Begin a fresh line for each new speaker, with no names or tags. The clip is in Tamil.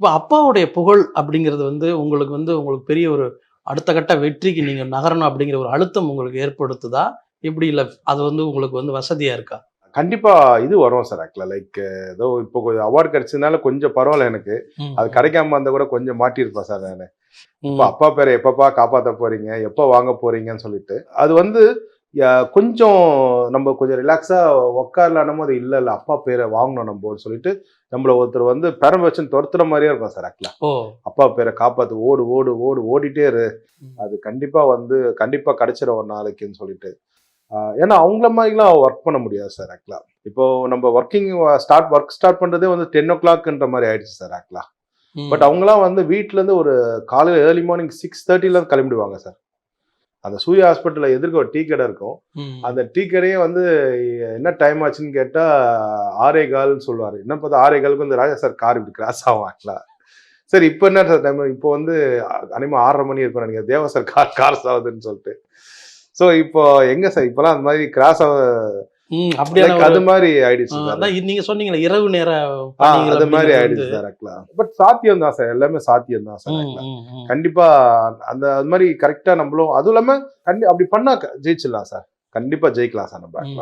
இப்ப அப்பாவுடைய புகழ் அப்படிங்கிறது உங்களுக்கு பெரிய ஒரு அடுத்த கட்ட வெற்றிக்கு நீங்க நகரணும் அப்படிங்கிற ஒரு அழுத்தம் உங்களுக்கு ஏற்படுத்துதா? எப்படி இல்ல அது உங்களுக்கு வசதியா இருக்கா?
கண்டிப்பா இது வரும் சார் ஆக்சுவலா. லைக் ஏதோ இப்போ கொஞ்சம் அவார்ட் கிடைச்சதுனால கொஞ்சம் பரவால்ல எனக்கு.
ம்,
அது
ம்,
கிடைக்காம இருந்தா கூட கொஞ்சம் மாட்டியிருப்பேன் சார் நானு. இப்ப
ம்,
அப்பா பேர எப்பப்பா காப்பாத்த போறீங்க? எப்ப வாங்க போறீங்கன்னு சொல்லிட்டு. அது வந்து கொஞ்சம் நம்ம கொஞ்சம் ரிலாக்ஸா உட்காரலான்னும் இல்ல, இல்ல அப்பா பேர வாங்கணும் நம்போன்னு சொல்லிட்டு, நம்மள ஒருத்தர் பேரம் வச்சுன்னு தொரத்துற மாரியே இருக்கும் சார் ஆக்சுவலா.
ஓ!
அப்பா பேர காப்பாத்து ஓடு, ஓடு, ஓடு ஓடிட்டே இரு.
ம்,
அது கண்டிப்பா கண்டிப்பா கிடைச்சிரும் ஒரு நாளைக்குன்னு சொல்லிட்டு. ஏன்னா அவங்கள மாதிரிலாம் ஒர்க் பண்ண முடியாது சார் ஆக்சுவலா. இப்போ நம்ம ஒர்க் ஸ்டார்ட் பண்றதே 10:00ன்ற மாரி ஆயிடுச்சு சார் ஆக்சுவலா. பட்
ம்,
அவங்கலாம் வீட்ல இருந்து ஒரு காலையில ஏர்லி மார்னிங் 6:30ல கிளம்பிடுவாங்க சார். அந்த சூர்யா ஹாஸ்பிட்டல்ல எதிர்க்க ஒரு டீ கடை இருக்கும்.
ம்.
அந்த டீ கடையே என்ன டைம் ஆச்சுன்னு கேட்டா 6:15ன்னு சொல்லுவாரு. என்ன பார்த்தா 6:15க்கு ராஜா சார் கார் இப்படி கிராஸ் ஆகும் ஆக்சுவலா. சரி இப்ப என்ன சார் டைம்? இப்போ அநேகமா 6:30 மணி இருக்கும்னு நினைக்கிறேன். தேவா சார் கார் கிராஸ் ஆகுதுன்னு சொல்லிட்டு. ஸோ இப்போ எங்க சார் இப்பலாம் அந்த மாதிரி கிராஸ் ஆக
ம். அப்படியான
லைக்
ஒரு
அது மாரி ஆயிடுச்சு சார்.
அதான் நீங்க சொன்னீங்கல்ல, இரவு நேர பணிகள்
அது மாரி
அப்படிங்கிறது
ஆயிடுச்சு சார் ஆக்சுவலா. பட் சாத்தியம் தான் சார். எல்லாமே சாத்தியம் தான் சார்
ம்,
ஆக்சுவலா.
ம், ம்.
கண்டிப்பா அது மாரி கரெக்ட்டா நம்மளும் அதுவும் இல்லாம அப்படி பண்ணா ஜெயிச்சிடலாம் சார். கண்டிப்பா ஜெயிக்கலாம் சார் நம்ம
ம்.
ஆக்சுவலா.